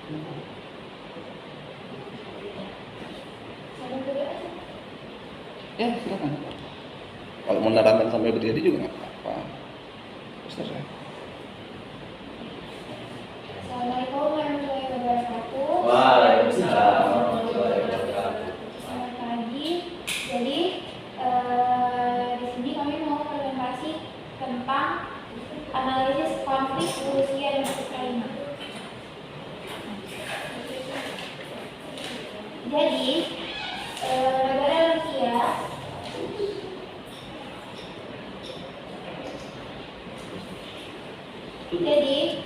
Ya, silakan. Kalau mau menerangkan sampai berdiri juga nggak apa-apa. Ustaz ya. Assalamualaikum warahmatullahi wabarakatuh. Waalaikumsalam warahmatullahi wabarakatuh. Selamat pagi. Jadi di sini kami mau presentasi tentang analisis konflik Rusia dan Ukraina. Jadi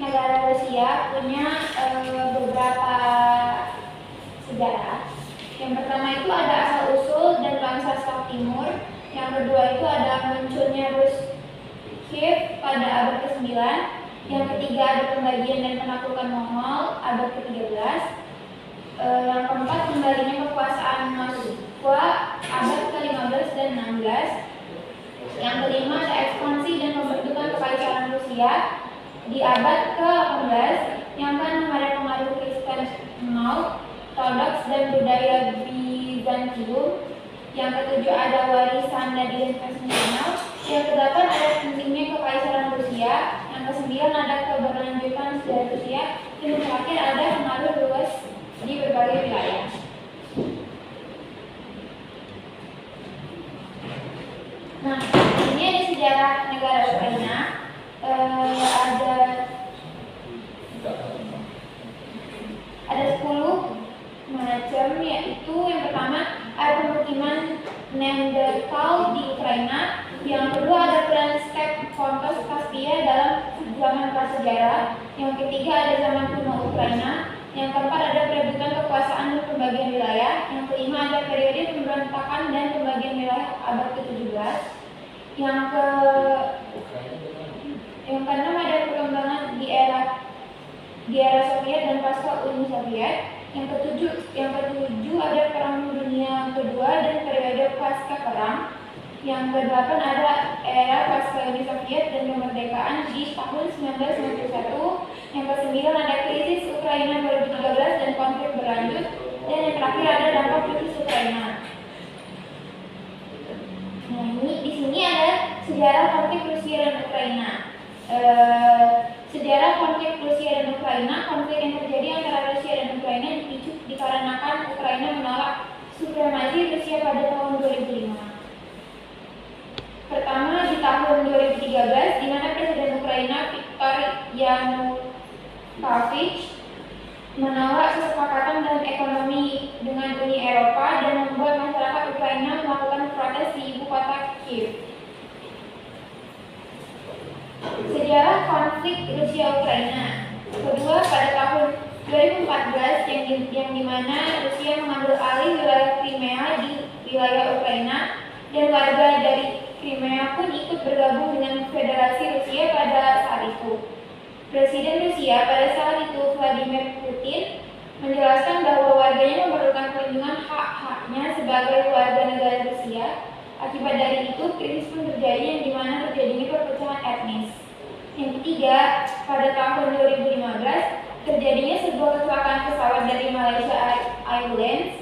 negara Rusia punya beberapa sejarah. Yang pertama itu ada asal-usul dan bangsa Slav Timur. Yang kedua itu ada munculnya Rus Kiev pada abad ke-9. Yang ketiga ada pembagian dan penaklukan Mongol abad ke-13. Yang keempat kembalinya kekuasaan Moskwa abad ke-15 dan 16. Yang kelima ada ekspansi dan pembentukan kekaisaran Rusia di abad ke-18. Yang keenam ada pengaruh Kristen Ortodoks dan budaya Bizantium. Yang ketujuh ada warisan dan identitas nasional. Yang kedelapan ada pentingnya kekaisaran Rusia. Yang kesembilan ada keberlanjutan sejarah Rusia. Dan yang terakhir ada pengaruh luas di berbagai wilayah. Nah, ini ada sejarah negara Ukraina. Ada 10 macam, yaitu yang pertama ada pemukiman Neanderthal di Ukraina. Yang kedua ada peran steppe Pontus Kaspia dalam zaman prasejarah. Yang ketiga ada zaman kuno Ukraina. Yang keempat ada perebutan kekuasaan dan pembagian wilayah. Yang kelima ada periode pemberontakan dan pembagian wilayah abad ke-17. Yang keenam ada perkembangan di era Soviet dan pasca Uni Soviet. Yang ketujuh ada Perang Dunia Kedua dan periode pasca perang. Yang kedelapan ada era pasca Uni Soviet dan kemerdekaan di tahun 1991. Yang kesembilan ada krisis Ukraina 2013 dan konflik berlanjut. Dan yang terakhir ada dampak krisis Ukraina. Nah, di sini ada sejarah konflik Rusia dan Ukraina. Sejarah konflik Rusia dan Ukraina, konflik yang terjadi antara Rusia dan Ukraina dipicu dikarenakan Ukraina menolak supremasi Rusia pada tahun 2005. Pertama di tahun 2013, di mana Presiden Ukraina Viktor Yanukovych menolak kesepakatan dan ekonomi dengan Uni Eropa dan membuat masyarakat Ukraina melakukan protes di ibu kota Kiev. Sejarah konflik Rusia-Ukraina. Kedua, pada tahun 2014 yang dimana Rusia mengambil alih wilayah Crimea di wilayah Ukraina dan warga dari Crimea pun ikut bergabung dengan Federasi Rusia pada saat itu. Presiden Rusia pada saat itu Vladimir Putin menjelaskan bahwa warganya memerlukan perlindungan hak-haknya sebagai warga negara Rusia. Akibat dari itu, krisis pun terjadi yang dimana terjadinya perpecahan etnis. Yang ketiga, pada tahun 2015, terjadinya sebuah kecelakaan pesawat dari Malaysia Airlines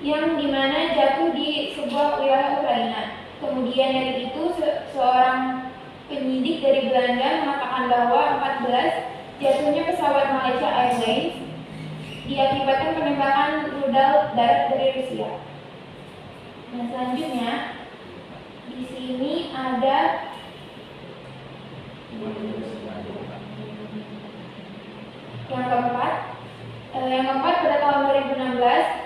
yang dimana jatuh di sebuah wilayah Ukraina. Kemudian dari itu, seorang penyidik dari Belanda mengatakan bahwa 14 jatuhnya pesawat Malaysia Airlines diakibatkan penembakan rudal darat dari Rusia. Nah, selanjutnya di sini ada yang keempat pada tahun 2016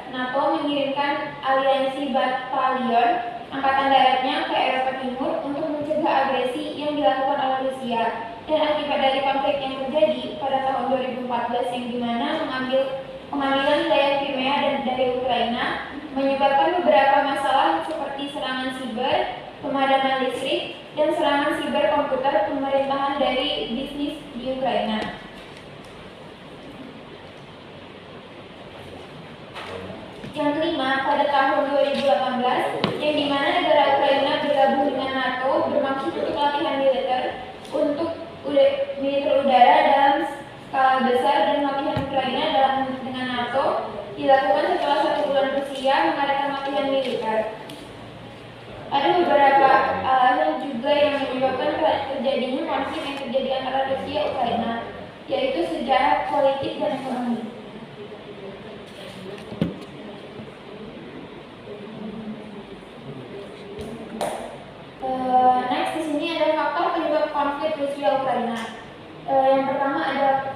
NATO mengirimkan aliansi batalion angkatan daratnya ke Eropa Timur untuk mencegah agresi yang dilakukan oleh Rusia. Dan akibat dari konflik yang terjadi pada tahun 2014 yang dimana pengambilan wilayah Crimea dan dari Ukraina menyebabkan beberapa masalah seperti serangan siber, pemadaman listrik, dan serangan siber komputer pemerintahan dari bisnis di Ukraina. Yang kelima, pada tahun 2018, yang dimana negara Ukraina bergabung dengan NATO bermaksud untuk latihan militer untuk militer udara dalam skala besar dan latihan Ukraina dalam Ukraina, yaitu sejarah politik dan ekonomi. Next di sini ada faktor penyebab konflik Rusia Ukraina. Yang pertama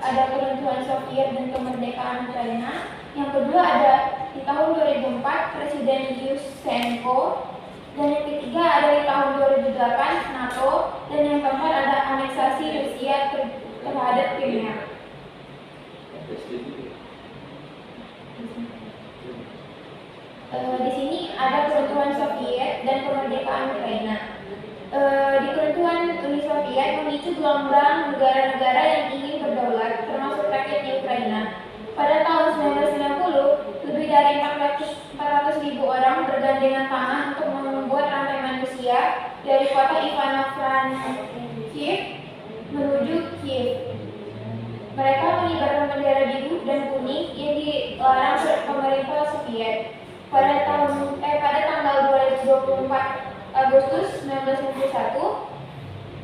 ada keruntuhan Soviet dan kemerdekaan Ukraina. Yang kedua ada di tahun 2004 Presiden Yushchenko, dan yang ketiga ada di tahun 2008 NATO, dan yang keempat ada aneksasi Rusia terhadap Crimea. Di sini ada keruntuhan Soviet dan kemerdekaan Ukraina. Di keruntuhan Uni Soviet memicu gelombang negara-negara yang ingin berdaulat, termasuk rakyat di Ukraina. Pada tahun 1990, lebih dari 400.000 orang bergandengan tangan untuk membuat rantai manusia dari kota Ivano-Frankivsk menuju Kiev. Mereka mengibarkan bendera biru dan kuning yang dilarang pemerintah Soviet. Pada tanggal 24 Agustus 1991,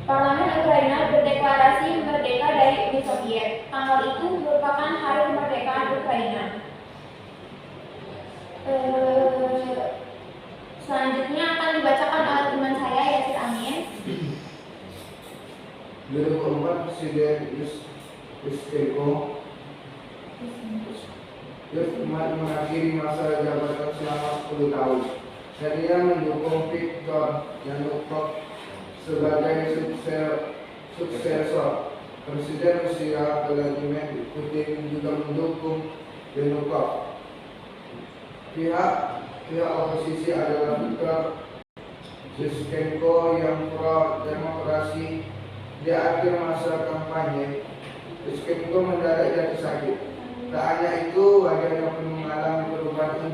Parlemen Ukraina berdeklarasi merdeka dari Uni Soviet. Tanggal itu merupakan hari kemerdekaan Ukraina. Selanjutnya akan dibacakan oleh teman saya, Yasir Amin. 2004 Presiden Yushchenko mengakhiri masa jabatan selama 10 tahun. Dan ia mendukung Viktor Yanukovych sebagai suksesor. Presiden Rusia Vladimir Putin juga mendukung Yanukovych. Pihak oposisi adalah Viktor Yushchenko yang pro-demokrasi. Di akhir masa kampanye, Yushchenko mendadak jatuh sakit. Tak hanya itu, wajahnya pun mengalami perubahan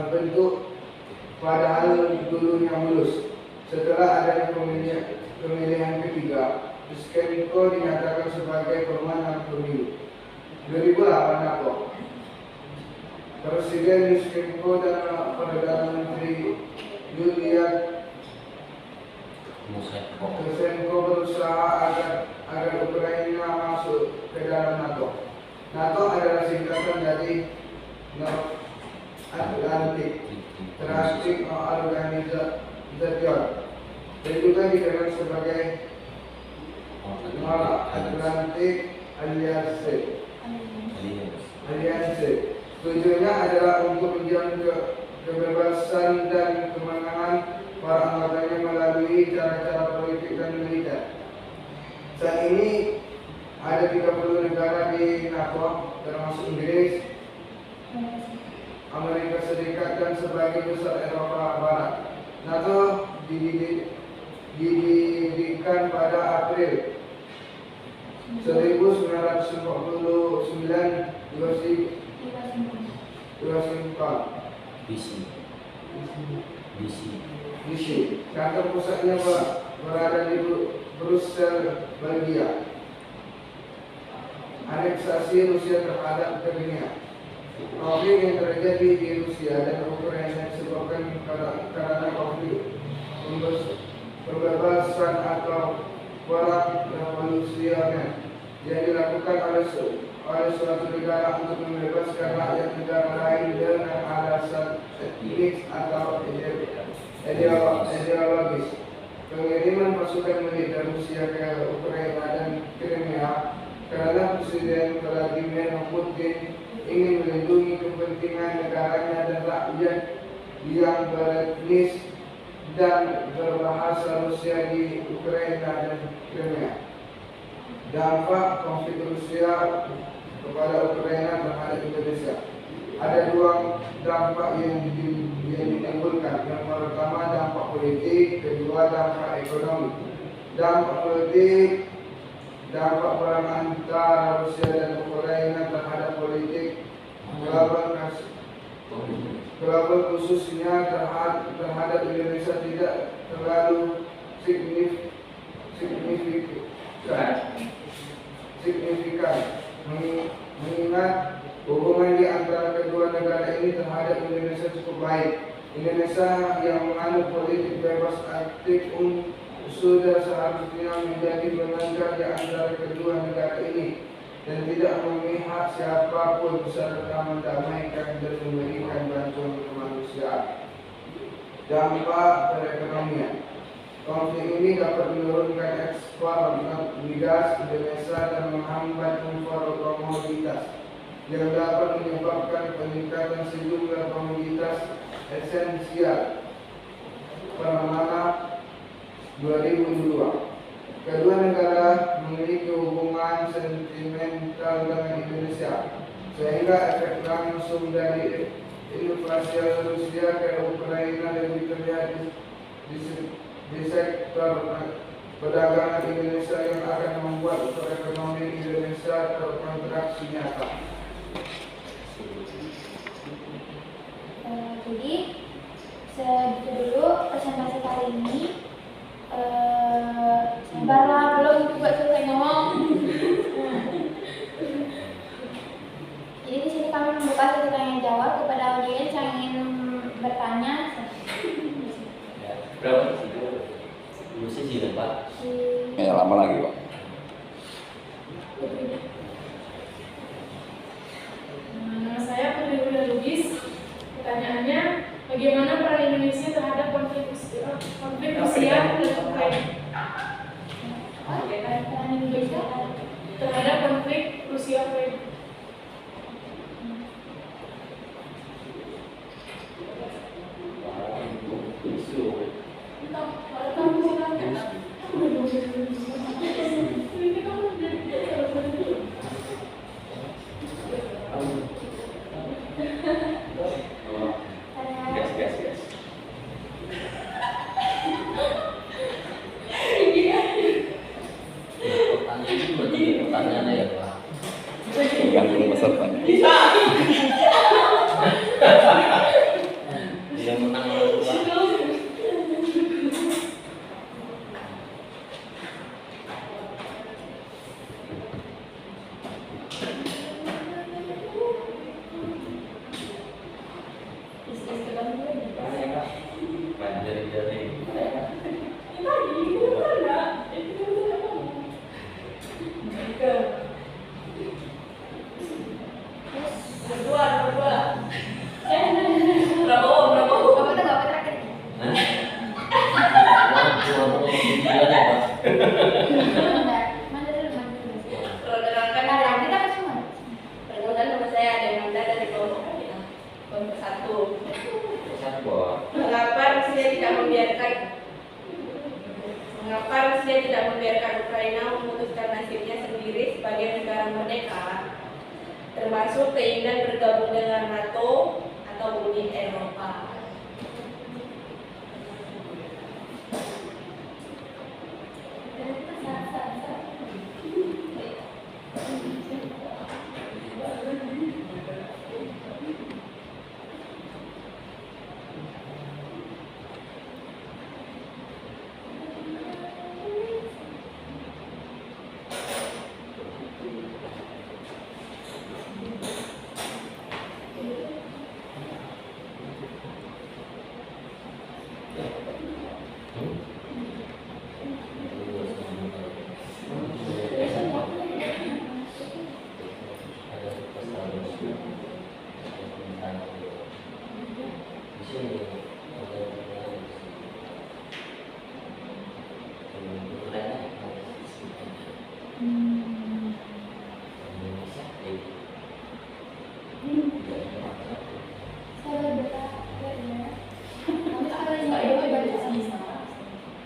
bentuk padahal dulunya mulus. Setelah adanya pemilihan ketiga, Yushchenko dinyatakan sebagai pemenang pemilu 2008 NATO. Presiden Yushchenko dan Perdana Menteri Yulia Timošenko berusaha agar Ukraina masuk ke dalam NATO. NATO adalah singkatan dari North Atlantic Treaty Organization dan juga dikenal sebagai North Atlantic Alliance. Tujuannya adalah untuk menjamin kebebasan dan kemenangan para anggotanya melalui cara-cara politik dan militer. Saat ini ada 30 negara di NATO, termasuk Inggris, Amerika Serikat, dan sebagian besar Eropa Barat. NATO didirikan pada April 1949 DC. Kantor pusatnya berada di Brussels, Belgia. Aneksasi Rusia terhadap Crimea. Konflik yang terjadi di Rusia dan Ukraina disebabkan karena konflik pembebasan atau perang revolusioner yang dilakukan oleh suatu negara untuk membebaskan rakyat negara lain dengan alasan etnis atau ideologis. Pengiriman pasukan militer Rusia ke Ukraina dan Crimea karena Presiden Vladimir Putin ingin melindungi kepentingan negaranya dan rakyat yang beretnis dan berbahasa Rusia di Ukraina dan Crimea. Dampak konflik Rusia kepada Ukraina terhadap Indonesia. Ada dua dampak yang ditimbulkan. Yang pertama dampak politik, kedua dampak ekonomi. Dampak politik, dampak perang antara Rusia dan Ukraina terhadap politik global khususnya terhadap Indonesia tidak terlalu signifikan mengingat hubungan di antara kedua negara ini terhadap Indonesia cukup baik. Indonesia yang menganut politik bebas aktif sudah seharusnya menjadi penengah di antara kedua negara ini dan tidak memihak siapapun serta mendamaikan dan memberikan bantuan kemanusiaan. Dampak perekonomian. Konflik ini dapat menurunkan ekspor migas Indonesia dan menghambat impor komoditas yang dapat menyebabkan peningkatan sejumlah komoditas esensial pada Maret 2002. Kedua negara memiliki hubungan sentimental dengan Indonesia, sehingga efek langsung dari invasi Rusia ke Ukraina lebih terlihat di sektor perdagangan Indonesia yang akan membuat perekonomian Indonesia terkontraksi nyata. Jadi segitu dulu presentasi kali ini. Sabarlah belum juga selesai ngomong. Jadi di sini kami membuka sesi tanya jawab kepada audiens yang ingin bertanya. Ya, berapa sih? Dulu sih Pak. Ya lama lagi Pak. Nama saya Putri Bunda Lubis. Pertanyaannya, bagaimana peran Indonesia terhadap konflik Rusia dan Ukraina? Peran Indonesia Terhadap konflik Rusia Ukraina. Gas. Pertanyaannya ya Pak. Tergantung pesertanya. Yang menang Pak. Kamu tuh gak terakhir. Mana dulu. Perkenalkan Nah, kita ke semua. perkenalkan nama saya Demanda dari kelompok 1. Mengapa Rusia tidak membiarkan Ukraina memutuskan nasibnya sendiri sebagai negara merdeka, termasuk keinginan bergabung dengan NATO atau Uni Eropa?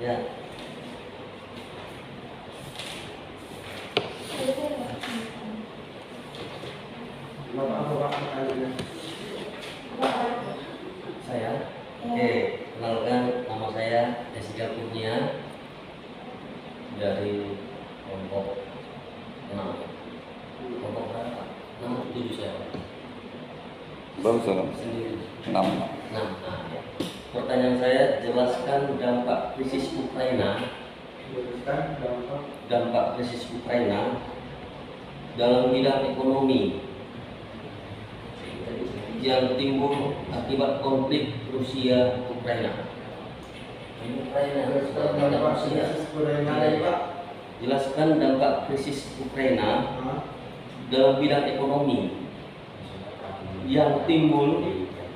Ya. Saya, oke, kenalkan nama saya Jessica Kurnia dari kelompok 6. Kelompok berapa? 6 7 saya. Bagus Pak. Sendiri. 6. 6. Ya. Pertanyaan saya, jelaskan dampak krisis Ukraina dalam bidang ekonomi yang timbul akibat konflik Rusia Ukraina. Ukraina. Jelaskan dampak krisis Ukraina ya Pak. Jelaskan dampak krisis Ukraina dalam bidang ekonomi yang timbul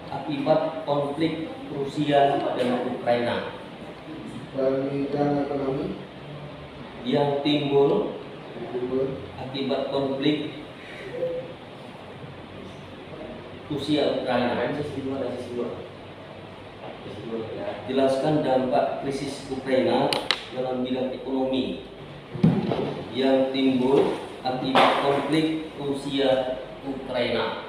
akibat konflik Rusia dan Ukraina. Dalam bidang ekonomi Yang timbul akibat konflik Rusia Ukraina. Jelaskan dampak krisis Ukraina dalam bidang ekonomi yang timbul akibat konflik Rusia Ukraina.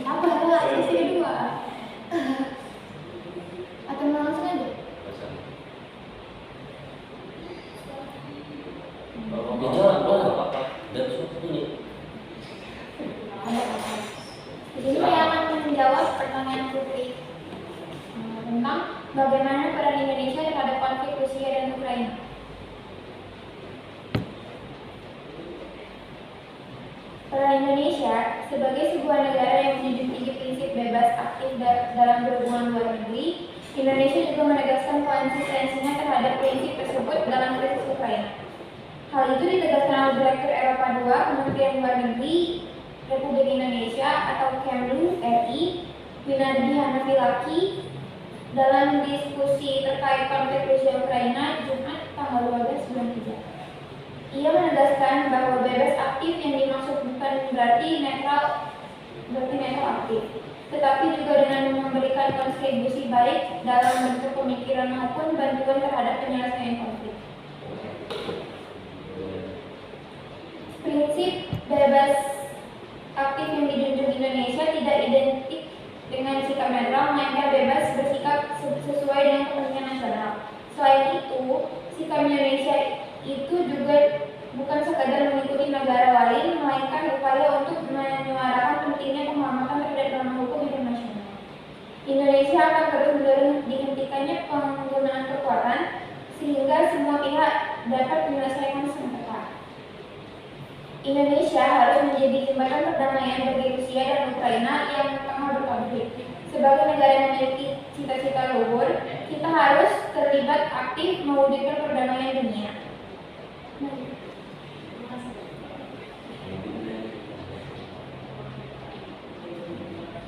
Apa adalah sesi kedua? Atau langsung aja? Di sini saya akan menjawab pertanyaan Putri tentang bagaimana peran Indonesia terhadap konflik Rusia dan Ukraina. Peran Indonesia sebagai sebuah negara yang menjunjung tinggi prinsip bebas aktif dalam berhubungan luar negeri, Indonesia juga menegaskan konsistensinya terhadap prinsip tersebut dalam krisis Ukraina. Hal itu ditegaskan oleh Direktur Eropa II Kementerian Luar Negeri Republik Indonesia atau Kemlu RI, Winardi Hanafilaki, dalam diskusi terkait konflik Rusia Ukraina Jumat tanggal 12 bulan 3. Ia menegaskan bahwa bebas aktif yang dimaksud bukan berarti netral aktif, tetapi juga dengan memberikan kontribusi baik dalam bentuk pemikiran maupun bantuan terhadap penyelesaian konflik. Prinsip bebas aktif yang dijunjung Indonesia tidak identik dengan sikap netral, melainkan bebas bersikap sesuai dengan kepentingan nasional. Selain itu, sikap Indonesia itu juga bukan sekadar mengikuti negara lain, melainkan upaya untuk menyuarakan pentingnya penghormatan terhadap norma hukum internasional. Indonesia akan terus mendorong dihentikannya penggunaan kekuatan sehingga semua pihak dapat menyelesaikan sengketa. Indonesia harus menjadi jembatan perdamaian bagi Rusia dan Ukraina yang tengah berkonflik. Sebagai negara yang memiliki cita-cita luhur, kita harus terlibat aktif mewujudkan perdamaian dunia.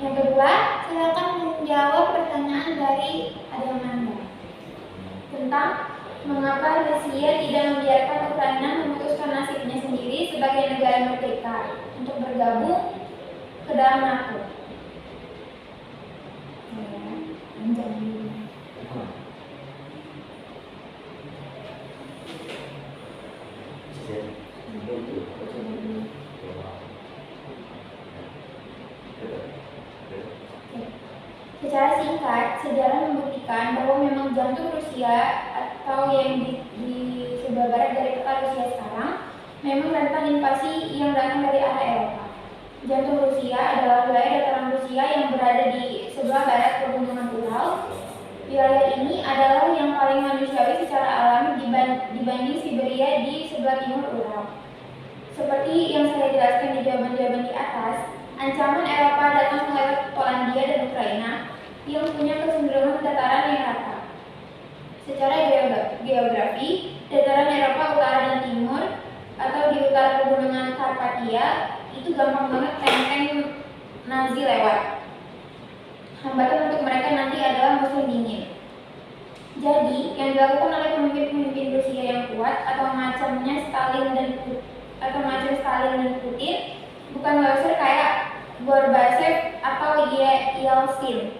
Yang kedua, saya akan menjawab pertanyaan dari Adelmanda tentang mengapa Rusia tidak membiarkan Ukraina memutuskan nasibnya sendiri sebagai negara merdeka untuk bergabung ke dalam NATO. Secara singkat, sejarah membuktikan bahwa memang jantung Rusia atau yang disebut sebelah barat dari peta Rusia sekarang memang rentan invasi yang datang dari arah Eropa. Jantung Rusia adalah wilayah dataran Rusia yang berada di sebelah barat pegunungan Ural. Wilayah ini adalah yang paling manusiawi secara alami dibanding Siberia di sebelah timur Ural. Seperti yang saya jelaskan di jawaban-jawaban di atas, ancaman Eropa datang lewat Polandia dan Ukraina yang punya kecenderungan dataran yang rata. Secara geografi, dataran Eropa utara dan timur atau di utara pegunungan Karpatia itu gampang banget tank-tank Nazi lewat. Hambatan untuk mereka nanti adalah musim dingin. Jadi, yang dilakukan oleh pemimpin-pemimpin Rusia yang kuat atau macamnya Stalin dan Putin bukan loser kayak Gorbachev atau Yeltsin,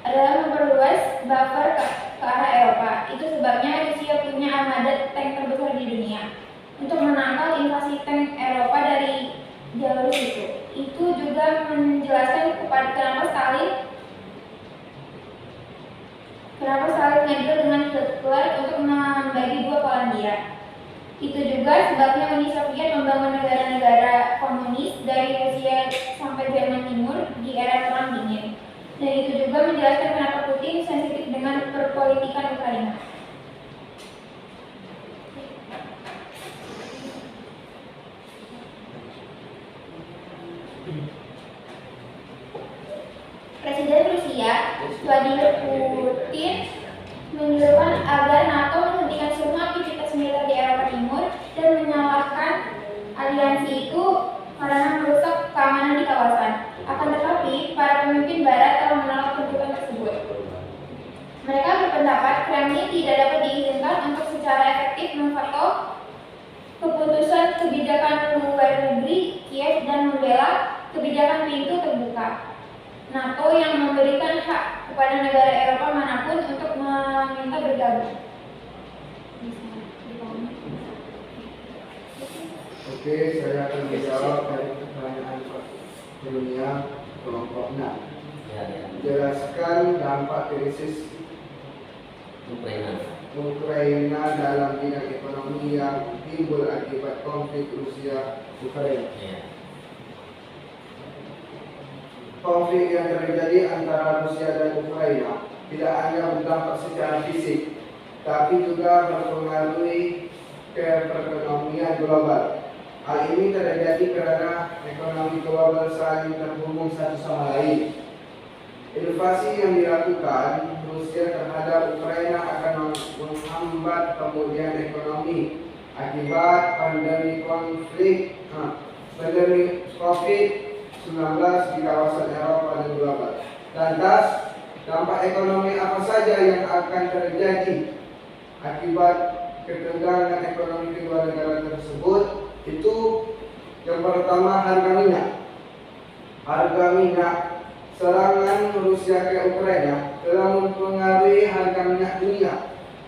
adalah memperluas buffer ke arah Eropa. Itu sebabnya Rusia punya armada tank terbesar di dunia untuk menangkal invasi tank Eropa dari jalur itu. Itu juga menjelaskan kenapa Stalin ngadil dengan Hitler untuk membagi dua Polandia. Itu juga sebabnya Uni Soviet membangun negara-negara komunis dari Rusia sampai Jerman Timur di era Perang Dingin. Dan itu juga menjelaskan kenapa Putin sensitif dengan perpolitikan Ukraina. Presiden Rusia, Vladimir Putin, menyuruhkan agar NATO menghentikan semua aktivitas militer di Eropa Timur dan menyalahkan aliansi itu karena merusak keamanan di kawasan. Akan tetapi, para pemimpin Barat telah menolak tuntutan tersebut. Mereka berpendapat Kremlin tidak dapat diizinkan untuk secara efektif memveto keputusan kebijakan luar negeri Kiev dan membela kebijakan pintu terbuka NATO yang memberikan hak kepada negara Eropa manapun untuk meminta bergabung. Oke, saya akan menjawab dari pertanyaan sebelumnya kelompok 6. Jelaskan dampak krisis Ukraina dalam bidang ekonomi yang timbul akibat konflik Rusia-Ukraina. Konflik yang terjadi antara Rusia dan Ukraina tidak hanya berdampak secara fisik, tapi juga mempengaruhi ke perekonomian global. Hal ini terjadi karena ekonomi global saling terhubung satu sama lain. Invasi yang dilakukan Rusia terhadap Ukraina akan menghambat pemulihan ekonomi akibat pandemi COVID-19 di kawasan Eropa dan global. Lantas, dampak ekonomi apa saja yang akan terjadi akibat ketegangan ekonomi kedua negara tersebut? Itu yang pertama, harga minyak. Serangan Rusia ke Ukraina telah mempengaruhi harga minyak dunia.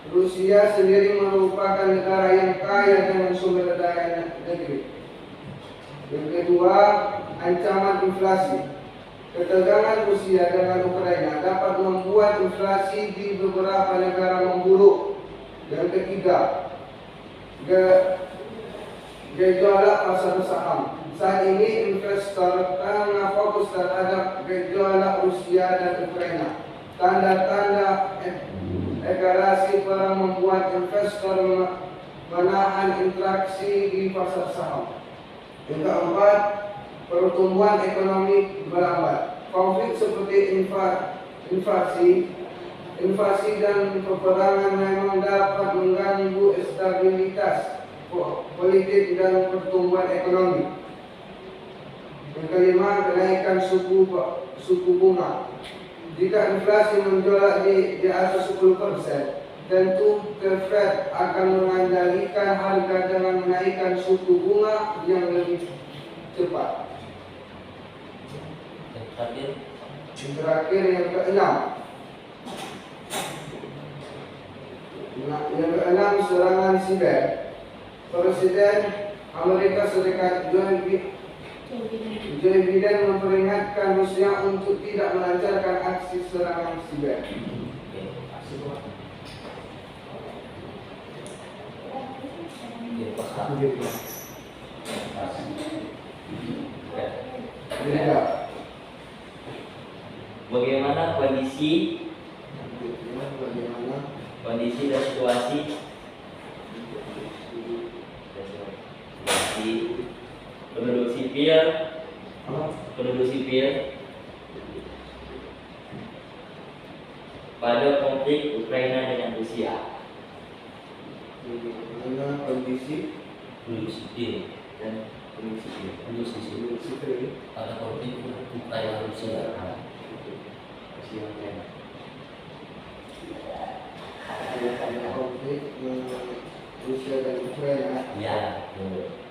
Rusia sendiri merupakan negara yang kaya dengan sumber daya negeri. Yang kedua, ancaman inflasi. Ketegangan Rusia dengan Ukraina dapat membuat inflasi di beberapa negara memburuk. Yang ketiga, gejolak pasar saham. Saat ini investor tengah fokus terhadap gejolak Rusia dan Ukraina. Tanda-tanda eskalasi perang membuat investor menahan interaksi di pasar saham. Yang keempat, pertumbuhan ekonomi melambat. Konflik seperti invasi dan peperangan memang dapat mengganggu stabilitas politik dan pertumbuhan ekonomi. Yang kelima, kenaikan suku bunga. Jika inflasi menjual di atas 10%, tentu The Fed akan mengendalikan harga dengan menaikkan suku bunga yang lebih cepat. Yang terakhir, yang keenam. Yang keenam, serangan siber. Presiden Amerika Serikat Joe Biden memperingatkan Rusia untuk tidak melancarkan aksi serangan siber. Oke, pas. Ya. Tidak. Bagaimana kondisi Bagaimana dan situasi penduduk sipil pada konflik Ukraina dengan Rusia. bagaimana kondisi Penduduk sipil Dan penduduk sipil. penduduk sipil sipil pada konflik Ukraina Rusia. Rusia Ukraina. konflik Rusia dan Ukraina. Ya, betul.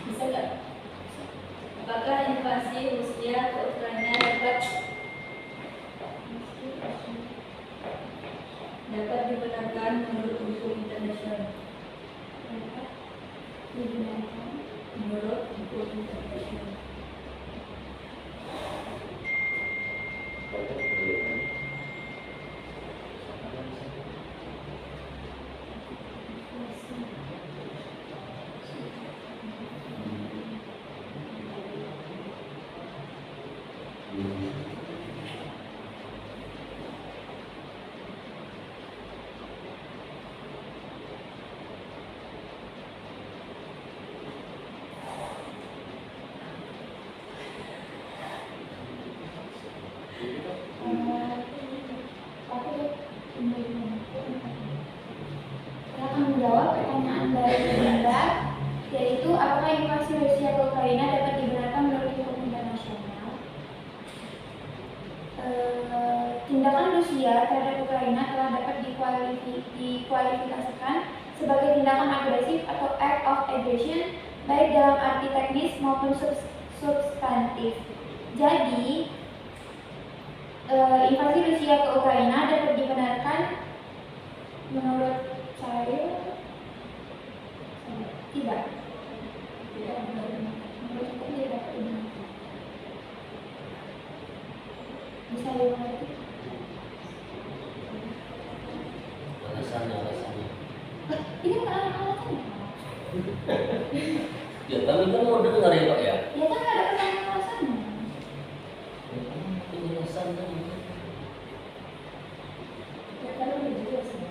Bisa nggak? Apakah invasi Rusia ke Ukraina dapat dibenarkan menurut hukum internasional? Menurut hukum internasional. Saya akan menjawab pertanyaan dari Anda, yaitu apakah invasi Rusia ke Ukraina dapat dibenarkan menurut hukum internasional? Tindakan Rusia terhadap Ukraina telah dapat dikualifikasikan sebagai tindakan agresif atau act of aggression, baik dalam arti teknis maupun substantif. Jadi, invasi Rusia ke Ukraina dapat dibenarkan menurut saya tidak. Menurut saya tidak dapat dibenarkan. Bisa dimengerti? Alasannya. Ini bukan alasannya. Ya, kami kan mau dengar ya Pak ya. Ya kan nggak ada pertanyaan alasannya. Penjelasan tadi. Ya kan udah jelas ya.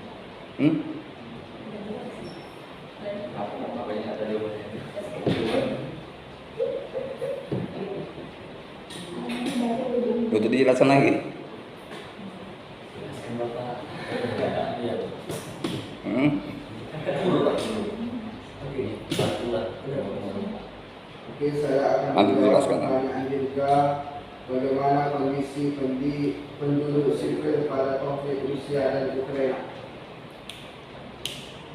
Apa yang ada di bawahnya? Itu dijelasin lagi. Jelaskan Bapak. Iya. Oke. Bantulah. Oke, saya akan Nanti menjawab dijelaskan. pertanyaan juga bagaimana kondisi penduduk sipil pada konflik Rusia dan Ukraina.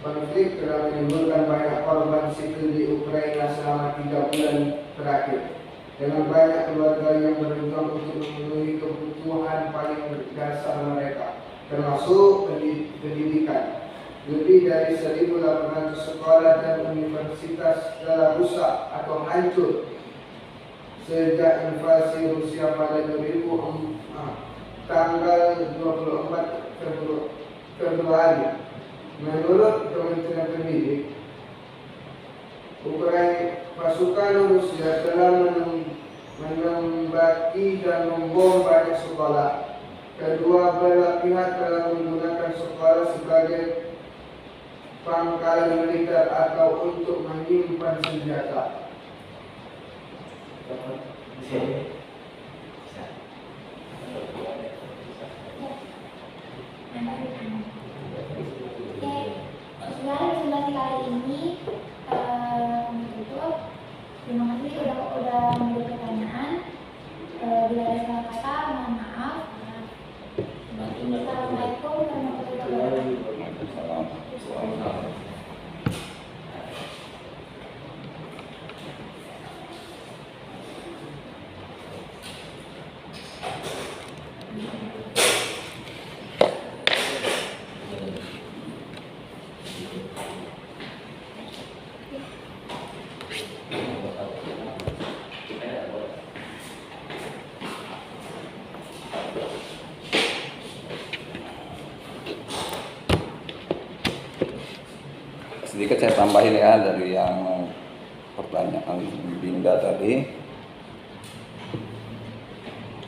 Konflik telah menimbulkan banyak korban sipil di Ukraina selama 3 bulan terakhir, dengan banyak keluarga yang berjuang untuk memenuhi kebutuhan paling dasar mereka, termasuk pendidikan. Lebih dari 1.800 sekolah dan universitas telah rusak atau hancur sejak invasi Rusia pada tanggal 24 Februari. Menurut Kementerian Pendidikan, pasukan Rusia telah menembaki dan membom banyak sekolah. Kedua belah pihak telah menggunakan sekolah sebagai pangkalan militer atau untuk menyimpan senjata. Oke, sebenarnya presentasi kali ini tutup. Terima kasih udah menjawab pertanyaan. Bila ada salah kata, mohon maaf. Assalamualaikum warahmatullahi wabarakatuh. Waalaikumsalam. sedikit saya tambahin ya dari yang pertanyaan Binda tadi.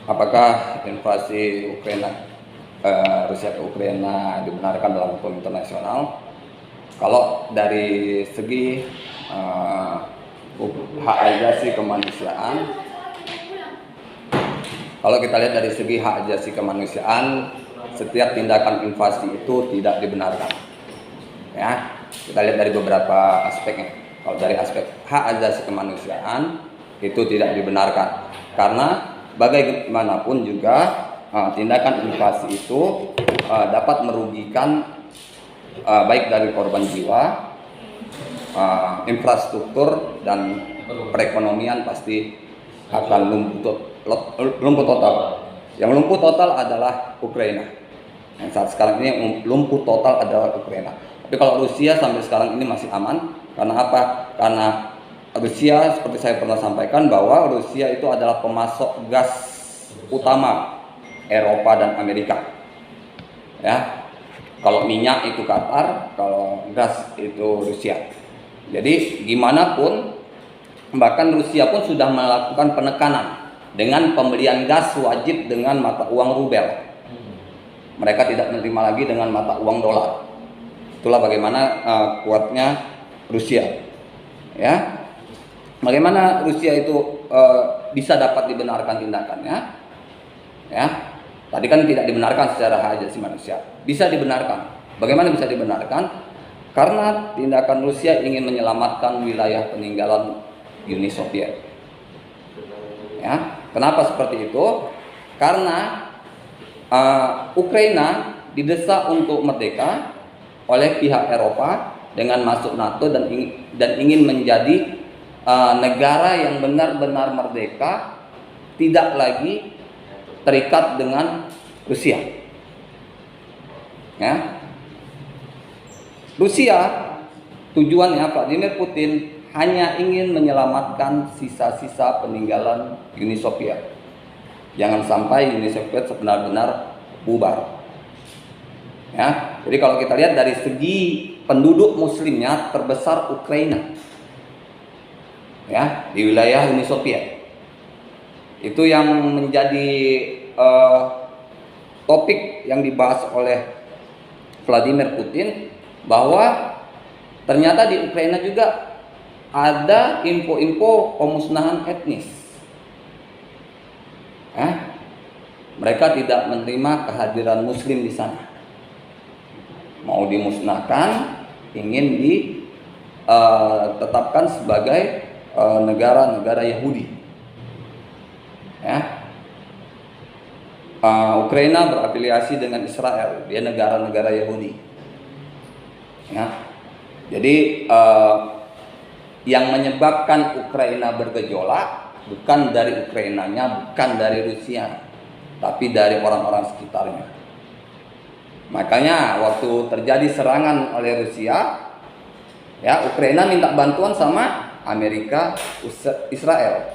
Apakah invasi Rusia ke Ukraina dibenarkan dalam hukum internasional? Kalau dari segi hak asasi kemanusiaan, kalau kita lihat dari segi hak asasi kemanusiaan, setiap tindakan invasi itu tidak dibenarkan. Ya, kita lihat dari beberapa aspeknya. Kalau dari aspek hak asasi kemanusiaan itu tidak dibenarkan, karena bagaimanapun juga tindakan invasi itu dapat merugikan baik dari korban jiwa, infrastruktur dan perekonomian pasti akan lumpuh total. Yang lumpuh total adalah Ukraina. Yang saat sekarang ini lumpuh total adalah Ukraina. Tapi kalau Rusia sampai sekarang ini masih aman. Karena apa? Karena Rusia, seperti saya pernah sampaikan, bahwa Rusia itu adalah pemasok gas utama Eropa dan Amerika. Ya, kalau minyak itu Qatar, kalau gas itu Rusia. Jadi gimana pun, bahkan Rusia pun sudah melakukan penekanan dengan pembelian gas wajib dengan mata uang rubel. Mereka tidak menerima lagi dengan mata uang dolar. Itulah bagaimana kuatnya Rusia. Ya, bagaimana Rusia itu bisa dapat dibenarkan tindakannya? Ya, tadi kan tidak dibenarkan secara hak asasi manusia. Bisa dibenarkan. Bagaimana bisa dibenarkan? Karena tindakan Rusia ingin menyelamatkan wilayah peninggalan Uni Soviet. Ya, kenapa seperti itu? Karena Ukraina didesak untuk merdeka oleh pihak Eropa dengan masuk NATO dan ingin menjadi negara yang benar-benar merdeka, tidak lagi terikat dengan Rusia. Ya. Rusia tujuannya Vladimir Putin hanya ingin menyelamatkan sisa-sisa peninggalan Uni Soviet. Jangan sampai Uni Soviet benar-benar bubar. Ya, jadi kalau kita lihat dari segi penduduk muslimnya terbesar Ukraina. Ya, di wilayah Uni Soviet. Itu yang menjadi topik yang dibahas oleh Vladimir Putin, bahwa ternyata di Ukraina juga ada info-info pemusnahan etnis. Mereka tidak menerima kehadiran Muslim di sana. Mau dimusnahkan, ingin ditetapkan sebagai negara-negara Yahudi. Ya. Ukraina berafiliasi dengan Israel, dia negara-negara Yahudi. Ya. Jadi yang menyebabkan Ukraina bergejolak bukan dari Ukrainanya, bukan dari Rusia, tapi dari orang-orang sekitarnya. Makanya waktu terjadi serangan oleh Rusia, ya, Ukraina minta bantuan sama Amerika, Israel,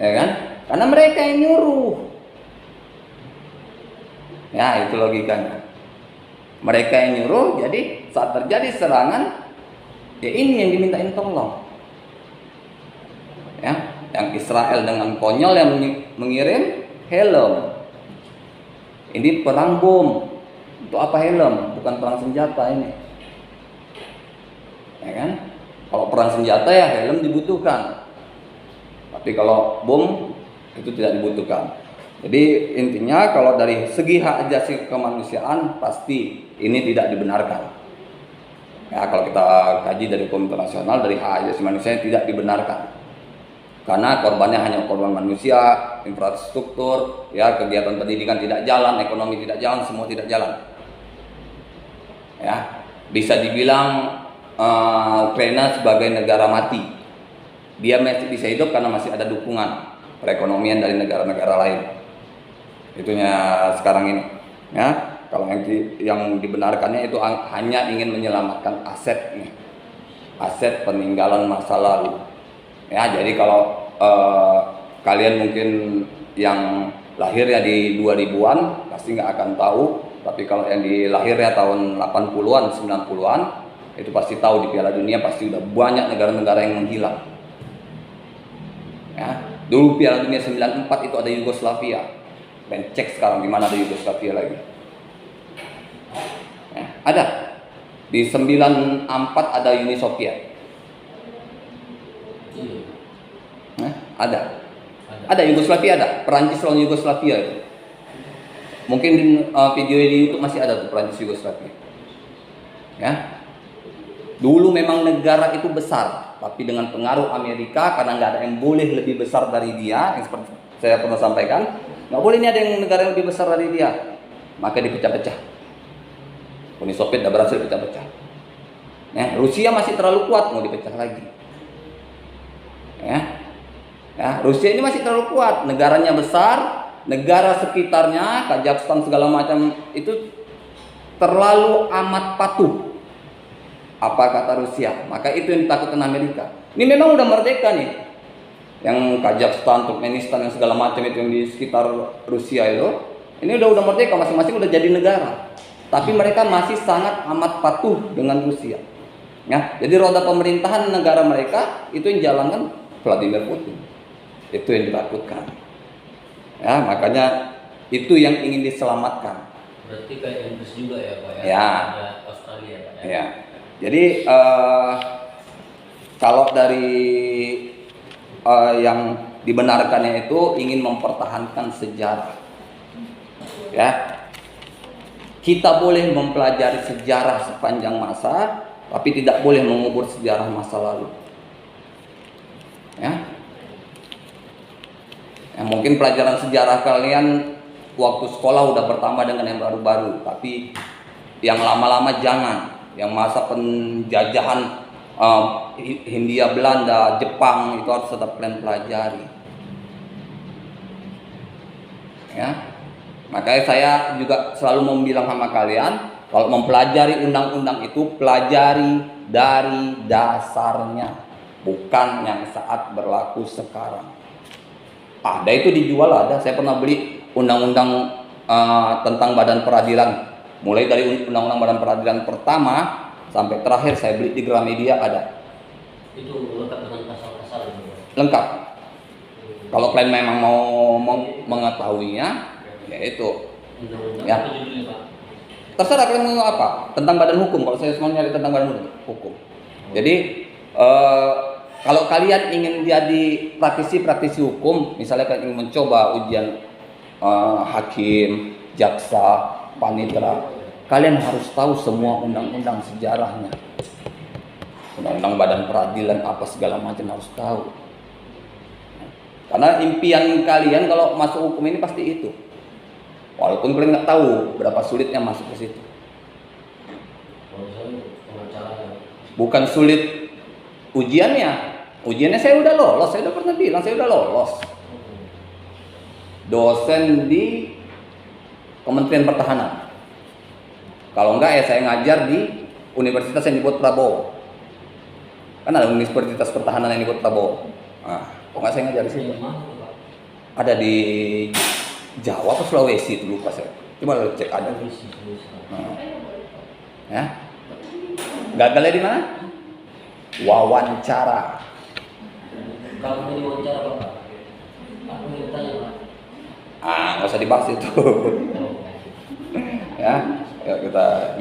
ya kan? Karena mereka yang nyuruh. Ya, itu logikanya. Mereka yang nyuruh, jadi saat terjadi serangan, ya ini yang dimintain tolong. Ya, yang Israel dengan konyol yang mengirim helm. Ini perang bom. Untuk apa helm? Bukan perang senjata ini. Ya kan? Kalau perang senjata ya helm dibutuhkan. Tapi kalau bom itu tidak dibutuhkan. Jadi intinya kalau dari segi hak asasi kemanusiaan pasti ini tidak dibenarkan. Ya, kalau kita kaji dari hukum internasional, dari hak asasi manusia tidak dibenarkan. Karena korbannya hanya korban manusia, infrastruktur, ya, kegiatan pendidikan tidak jalan, ekonomi tidak jalan, semua tidak jalan. Ya, bisa dibilang Ukraina sebagai negara mati. Dia masih bisa hidup karena masih ada dukungan perekonomian dari negara-negara lain. Itunya sekarang ini. Ya, kalau yang dibenarkannya itu hanya ingin menyelamatkan asetnya, aset peninggalan masa lalu. Ya, jadi kalau kalian mungkin yang lahirnya di 2000-an pasti nggak akan tahu, tapi kalau yang di lahirnya tahun 80-an, 90-an Itu pasti tahu di Piala Dunia pasti udah banyak negara-negara yang menghilang. Ya, dulu Piala Dunia 94 itu ada Yugoslavia. Dan cek sekarang di mana ada Yugoslavia lagi. Ya, ada. Di 94 ada Uni Soviet. Iya. Ya, ada. Ada Yugoslavia ada. Perancis lawan Yugoslavia itu. Mungkin video di YouTube masih ada tuh Perancis Yugoslavia. Ya. Dulu memang negara itu besar, tapi dengan pengaruh Amerika karena nggak ada yang boleh lebih besar dari dia, yang seperti saya pernah sampaikan, nggak boleh nih ada yang negara yang lebih besar dari dia, maka dipecah-pecah. Uni Soviet udah berhasil pecah-pecah. Ya, Rusia masih terlalu kuat, mau dipecah lagi. Ya, Rusia ini masih terlalu kuat, negaranya besar, negara sekitarnya, Kazakhstan segala macam itu terlalu amat patuh. Apa kata Rusia? Maka itu yang ditakutkan Amerika. Ini memang udah merdeka nih. Yang Kazakhstan, Turkmenistan, yang segala macam itu yang di sekitar Rusia itu, ini udah merdeka, masing-masing udah jadi negara. Tapi mereka masih sangat amat patuh dengan Rusia. Ya, jadi roda pemerintahan negara mereka itu yang jalankan Vladimir Putin. Itu yang ditakutkan. Ya, makanya itu yang ingin diselamatkan. Berarti kayak Inggris juga ya Pak ya? Ya. Ada Australia Pak ya? Ya. Jadi kalau dari yang dibenarkannya itu ingin mempertahankan sejarah, ya, kita boleh mempelajari sejarah sepanjang masa, tapi tidak boleh mengubur sejarah masa lalu. Ya, mungkin pelajaran sejarah kalian waktu sekolah udah bertambah dengan yang baru-baru, tapi yang lama-lama jangan. Yang masa penjajahan Hindia Belanda, Jepang itu harus tetap kalian pelajari. Ya, makanya saya juga selalu membilang sama kalian, kalau mempelajari undang-undang itu pelajari dari dasarnya, bukan yang saat berlaku sekarang. Ada itu dijual, ada. Saya pernah beli undang-undang tentang Badan Peradilan. Mulai dari undang-undang Badan Peradilan pertama sampai terakhir saya beli di Gramedia ada. Itu lengkap dengan pasal-pasal itu. Lengkap. Kalau kalian memang mau mengetahuinya, ya itu. Undang-undang Ya. apa judulnya Pak? Terserah kalian mau apa? Tentang badan hukum. Kalau saya semua nyari tentang badan hukum. Jadi kalau kalian ingin jadi praktisi hukum, misalnya kalian ingin mencoba ujian hakim, jaksa, panitera, kalian harus tahu semua undang-undang sejarahnya. Undang-undang Badan Peradilan apa segala macam harus tahu. Karena impian kalian kalau masuk hukum ini pasti itu. Walaupun kalian nggak tahu berapa sulitnya masuk ke situ. Kalau saya pengacara. Bukan sulit ujiannya. Ujiannya saya udah lolos, saya udah pernah bilang saya udah lolos. Dosen di Kementerian Pertahanan. Kalau enggak ya saya ngajar di universitas yang dibuat Prabowo. Kan ada Universitas Pertahanan yang dibuat Prabowo. Nah, kok nggak saya ngajar di situ? Ada di Jawa atau Sulawesi itu lupa saya. Coba lo cek ada. Nah. Ya. Gagalnya di mana? Wawancara. Kalau mau diwawancara Pak, aku mau tanya Pak. Nggak usah dibahas itu. Ya, yuk kita